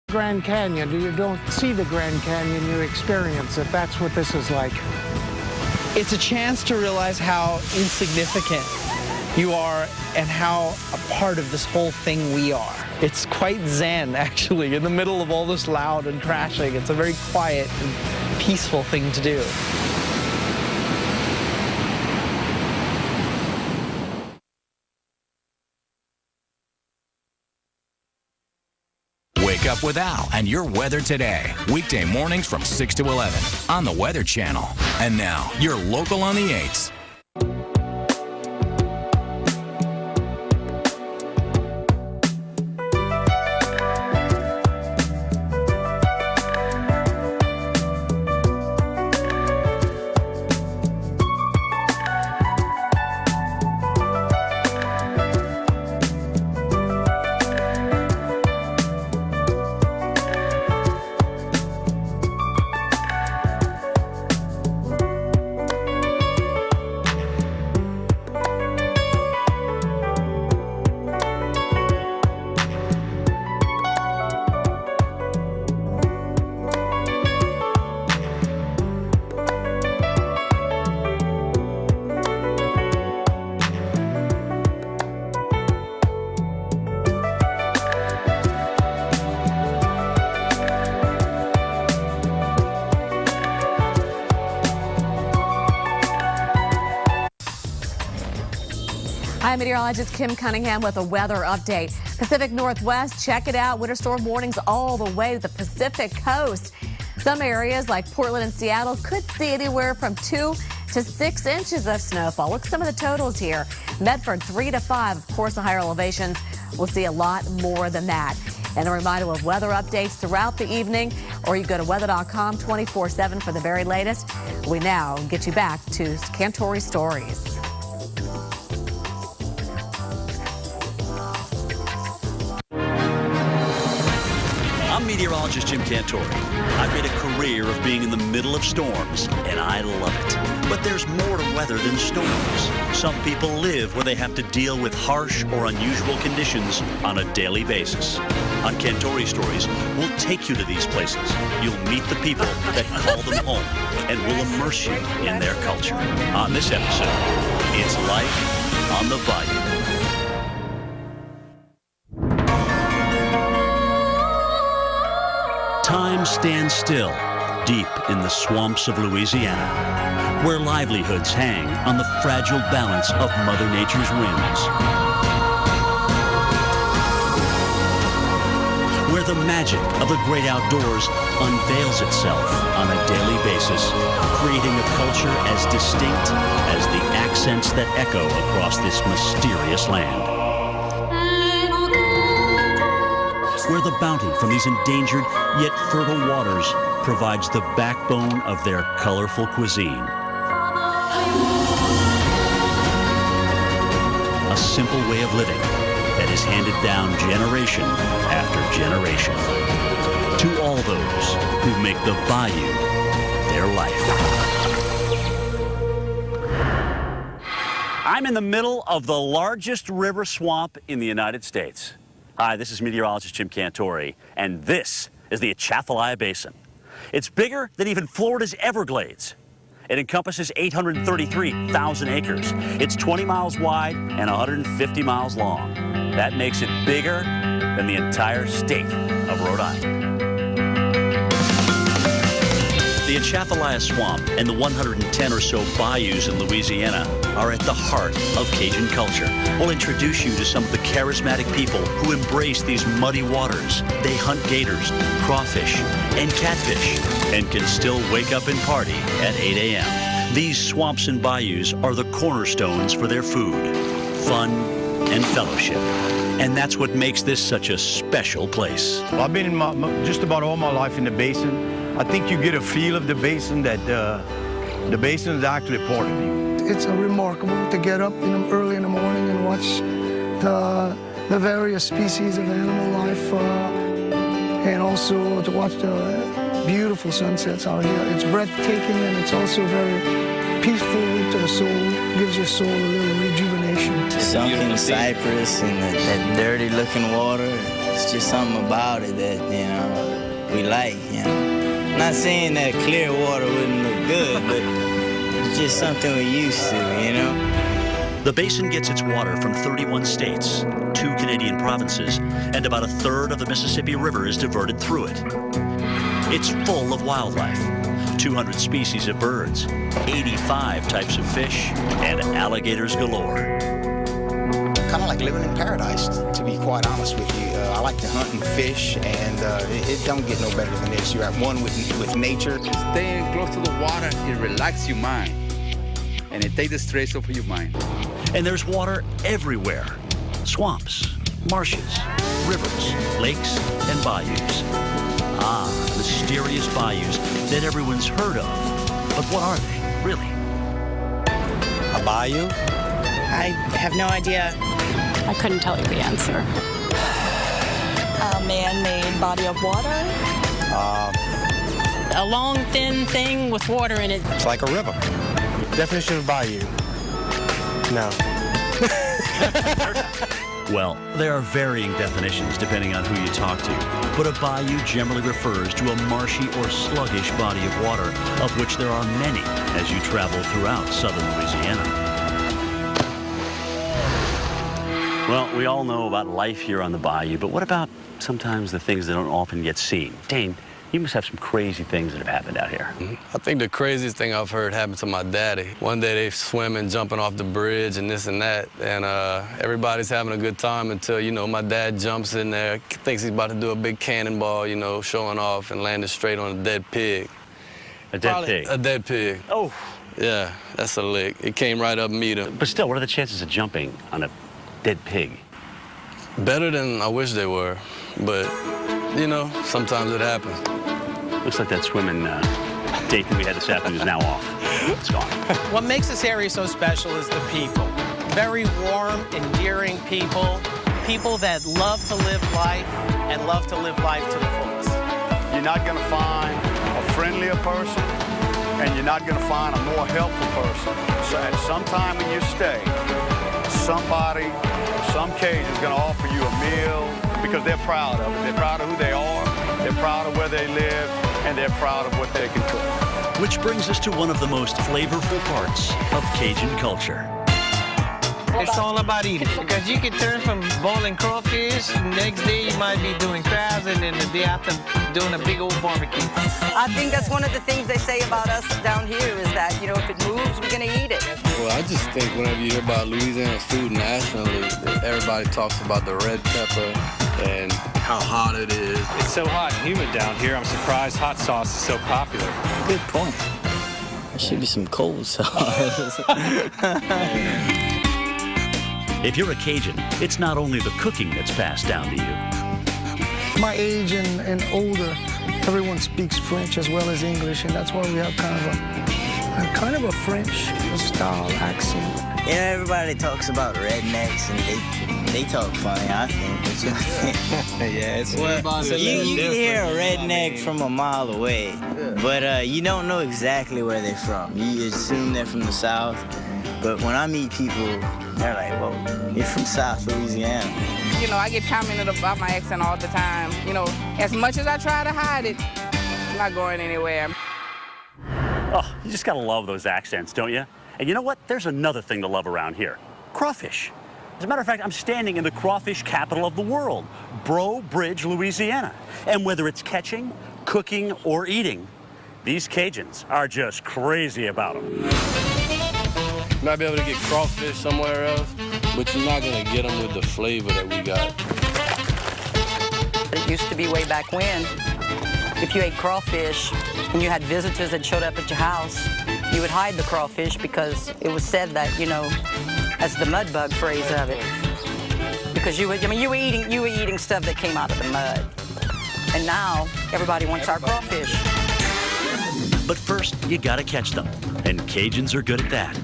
Grand Canyon, you don't see the Grand Canyon, you experience it. That's what this is like. It's a chance to realize how insignificant you are and how a part of this whole thing we are. It's quite zen, actually, in the middle of all this loud and crashing. It's a very quiet and peaceful thing to do. Wake up with Al and your weather today. Weekday mornings from 6 to 11 on the Weather Channel. And now, your local on the 8s. I'm meteorologist Kim Cunningham with a weather update. Pacific Northwest, check it out. Winter storm warnings all the way to the Pacific coast. Some areas like Portland and Seattle could see anywhere from 2 to 6 inches of snowfall. Look at some of the totals here. Medford 3 to 5. Of course, the higher elevations will see a lot more than that. And a reminder of weather updates throughout the evening, or you go to weather.com 24/7 for the very latest. We now get you back to Cantore Stories. I'm meteorologist Jim Cantore. I've made a career of being in the middle of storms, and I love it. But there's more to weather than storms. Some people live where they have to deal with harsh or unusual conditions on a daily basis. On Cantore Stories, we'll take you to these places. You'll meet the people that call them home, and we'll immerse you in their culture. On this episode, it's life on the bayou. Time stands still deep in the swamps of Louisiana, where livelihoods hang on the fragile balance of Mother Nature's whims. Where the magic of the great outdoors unveils itself on a daily basis, creating a culture as distinct as the accents that echo across this mysterious land. Where the bounty from these endangered yet fertile waters provides the backbone of their colorful cuisine. A simple way of living that is handed down generation after generation to all those who make the bayou their life. I'm in the middle of the largest river swamp in the United States. Hi, this is meteorologist Jim Cantore, and this is the Atchafalaya Basin. It's bigger than even Florida's Everglades. It encompasses 833,000 acres. It's 20 miles wide and 150 miles long. That makes it bigger than the entire state of Rhode Island. The Atchafalaya Swamp and the 110 or so bayous in Louisiana are at the heart of Cajun culture. We'll introduce you to some of the charismatic people who embrace these muddy waters. They hunt gators, crawfish, and catfish, and can still wake up and party at 8 a.m. These swamps and bayous are the cornerstones for their food, fun, and fellowship. And that's what makes this such a special place. Well, I've been in just about all my life in the basin. I think you get a feel of the basin that the basin is actually part of you. It's remarkable to get up early in the morning and watch the various species of animal life, and also to watch the beautiful sunsets out here. It's breathtaking, and it's also very peaceful to the soul. Gives your soul a little rejuvenation. Sunken cypress and that dirty looking water. It's just something about it that, you know, we like, you know. Not saying that clear water wouldn't look good, but it's just something we're used to, you know. The basin gets its water from 31 states, 2 Canadian provinces, and about a third of the Mississippi River is diverted through it. It's full of wildlife, 200 species of birds, 85 types of fish, and alligators galore. Kind of like living in paradise, to be quite honest with you. I like to hunt and fish, and it don't get no better than this. You're at one with nature. Staying close to the water, it relaxes your mind, and it takes the stress off of your mind. And there's water everywhere. Swamps, marshes, rivers, lakes, and bayous. Ah, mysterious bayous that everyone's heard of. But what are they, really? A bayou? I have no idea. I couldn't tell you the answer. A man-made body of water? A long, thin thing with water in it. It's like a river. Definition of bayou. No. Well, there are varying definitions depending on who you talk to, but a bayou generally refers to a marshy or sluggish body of water, of which there are many as you travel throughout southern Louisiana. Well, we all know about life here on the bayou, but what about sometimes the things that don't often get seen? Dane, you must have some crazy things that have happened out here. I think the craziest thing I've heard happened to my daddy. One day they swimming, jumping off the bridge and this and that, and everybody's having a good time until, you know, my dad jumps in there, thinks he's about to do a big cannonball, you know, showing off, and landed straight on a dead pig. A dead pig? A dead pig. Oh. Yeah, that's a lick. It came right up and meet him. But still, what are the chances of jumping on a dead pig? Better than I wish they were, but, you know, sometimes it happens. Looks like that swimming date that we had this afternoon is now off. It's gone. What makes this area so special is the people. Very warm, endearing people. People that love to live life and love to live life to the fullest. You're not going to find a friendlier person, and you're not going to find a more helpful person. So at some time in your stay, somebody, some Cajun is going to offer you a meal because they're proud of it. They're proud of who they are, they're proud of where they live, and they're proud of what they can cook. Which brings us to one of the most flavorful parts of Cajun culture. It's all about eating, because you can turn from boiling crawfish, next day you might be doing crabs, and then the day after doing a big old barbecue. I think that's one of the things they say about us down here is that, you know, if it moves, we're going to eat it. Well, I just think whenever you hear about Louisiana's food nationally, everybody talks about the red pepper and how hot it is. It's so hot and humid down here, I'm surprised hot sauce is so popular. Good point. There should be some cold sauce. If you're a Cajun, it's not only the cooking that's passed down to you. My age and older, everyone speaks French as well as English, and that's why we have kind of a French style accent. You know, everybody talks about rednecks, and they talk funny, I think. Yeah, it's you can hear a redneck from a mile away, but you don't know exactly where they're from. You assume they're from the South, but when I meet people, they're like, whoa, you're from South Louisiana. You know, I get commented about my accent all the time. You know, as much as I try to hide it, I'm not going anywhere. Oh, you just gotta love those accents, don't you? And you know what? There's another thing to love around here. Crawfish. As a matter of fact, I'm standing in the crawfish capital of the world, Breaux Bridge, Louisiana. And whether it's catching, cooking, or eating, these Cajuns are just crazy about them. You might be able to get crawfish somewhere else, but you're not gonna get them with the flavor that we got. It used to be way back when, if you ate crawfish and you had visitors that showed up at your house, you would hide the crawfish because it was said that, you know, that's the mud bug phrase of it. Because you were eating stuff that came out of the mud. And now everybody wants our crawfish. But first, you gotta catch them, and Cajuns are good at that.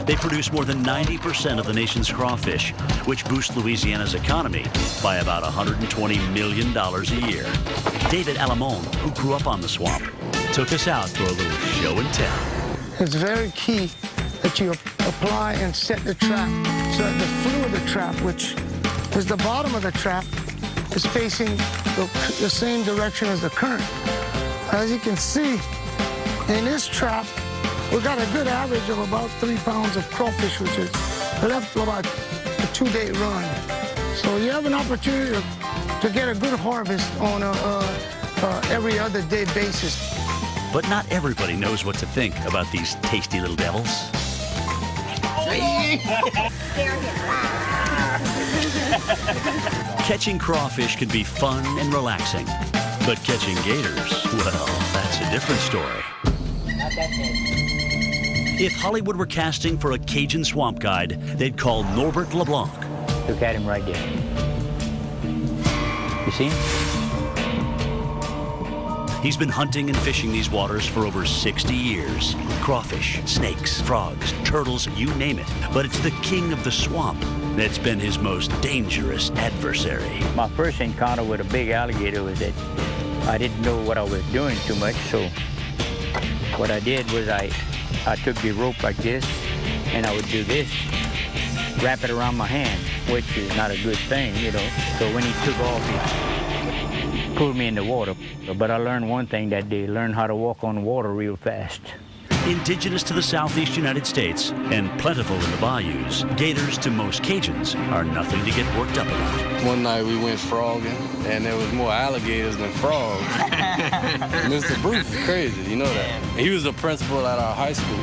They produce more than 90% of the nation's crawfish, which boosts Louisiana's economy by about $120 million a year. David Alamone, who grew up on the swamp, took us out for a little show and tell. It's very key that you apply and set the trap so that the fluid of the trap, which is the bottom of the trap, is facing the same direction as the current. As you can see, in this trap, we got a good average of about 3 pounds of crawfish, which is left about a 2-day run. So you have an opportunity to get a good harvest on a every other day basis. But not everybody knows what to think about these tasty little devils. Catching crawfish can be fun and relaxing, but catching gators, well, that's a different story. If Hollywood were casting for a Cajun swamp guide, they'd call Norbert LeBlanc. Look at him right there. You see him? He's been hunting and fishing these waters for over 60 years. Crawfish, snakes, frogs, turtles, you name it. But it's the king of the swamp that's been his most dangerous adversary. My first encounter with a big alligator was that I didn't know what I was doing too much, so what I did was I took the rope like this, and I would do this, wrap it around my hand, which is not a good thing, you know. So when he took off, he pulled me in the water. But I learned one thing that day, learn how to walk on water real fast. Indigenous to the southeast United States and plentiful in the bayous, gators to most Cajuns are nothing to get worked up about. One night we went frogging, and there was more alligators than frogs. Mr. Bruce is crazy, you know that. He was the principal at our high school.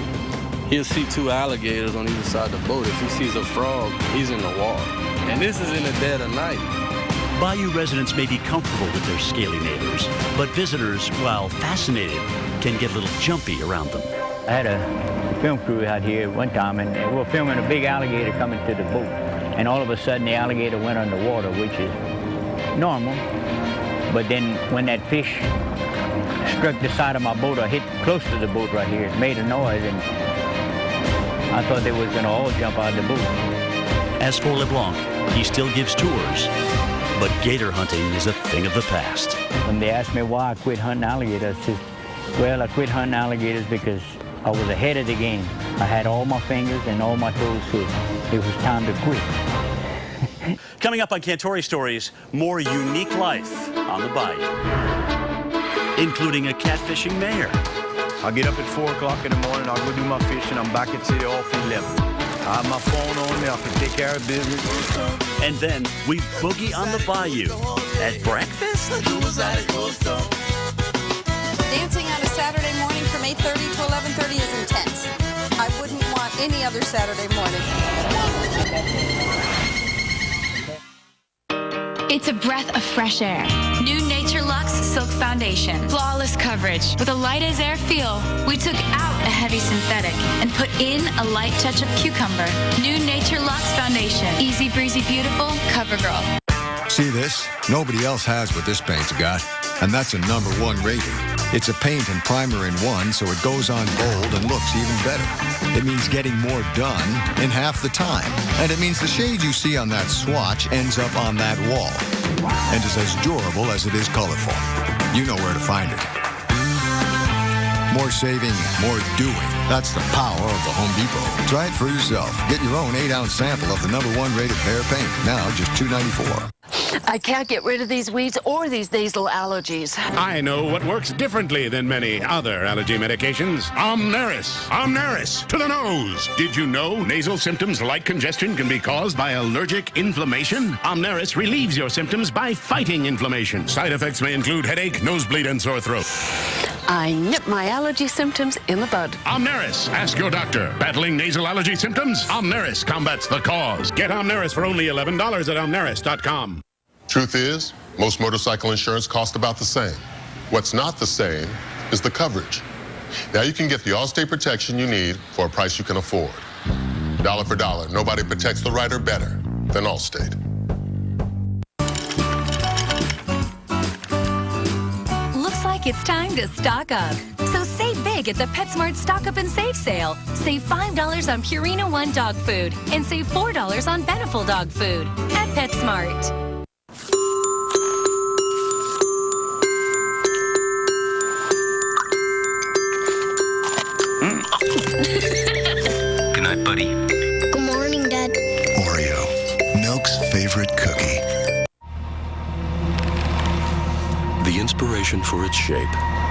He'll see 2 alligators on either side of the boat. If he sees a frog, he's in the water. And this is in the dead of night. Bayou residents may be comfortable with their scaly neighbors, but visitors, while fascinated, can get a little jumpy around them. I had a film crew out here one time, and we were filming a big alligator coming to the boat. And all of a sudden, the alligator went underwater, which is normal. But then when that fish struck the side of my boat or hit close to the boat right here, it made a noise, and I thought they was going to all jump out of the boat. As for LeBlanc, he still gives tours, but gator hunting is a thing of the past. When they asked me why I quit hunting alligators, I said, well, I quit hunting alligators because I was ahead of the game. I had all my fingers and all my toes, so it was time to quit. Coming up on Cantori Stories, more unique life on the bayou, including a catfishing mayor. I get up at 4 o'clock in the morning, I'll go do my fishing, I'm back at City Hall for 11. I have my phone on me, I can take care of business. And then we boogie on the bayou at breakfast. Dancing on a Saturday morning from 8:30 to 11:30 is intense. I wouldn't want any other Saturday morning. It's a breath of fresh air. New Nature Luxe Silk Foundation. Flawless coverage with a light as air feel. We took out a heavy synthetic and put in a light touch of cucumber. New Nature Luxe Foundation. Easy breezy beautiful, CoverGirl. See this? Nobody else has what this paint's got. And that's a #1 rating. It's a paint and primer in one, so it goes on bold and looks even better. It means getting more done in half the time. And it means the shade you see on that swatch ends up on that wall. And is as durable as it is colorful. You know where to find it. More saving, more doing. That's the power of the Home Depot. Try it for yourself. Get your own 8-ounce sample of the #1 rated Behr paint. Now just $2.94. I can't get rid of these weeds or these nasal allergies. I know what works differently than many other allergy medications. Omneris. Omneris to the nose. Did you know nasal symptoms like congestion can be caused by allergic inflammation? Omneris relieves your symptoms by fighting inflammation. Side effects may include headache, nosebleed, and sore throat. I nip my allergy symptoms in the bud. Omneris. Ask your doctor. Battling nasal allergy symptoms? Omneris combats the cause. Get Omneris for only $11 at omneris.com. Truth is, most motorcycle insurance costs about the same. What's not the same is the coverage. Now you can get the Allstate protection you need for a price you can afford. Dollar for dollar, nobody protects the rider better than Allstate. Looks like it's time to stock up. So save big at the PetSmart Stock Up and Save sale. Save $5 on Purina One dog food and save $4 on Beneful dog food at PetSmart. Good night, buddy. Good morning, Dad. Oreo, Milk's favorite cookie. passion for its shape,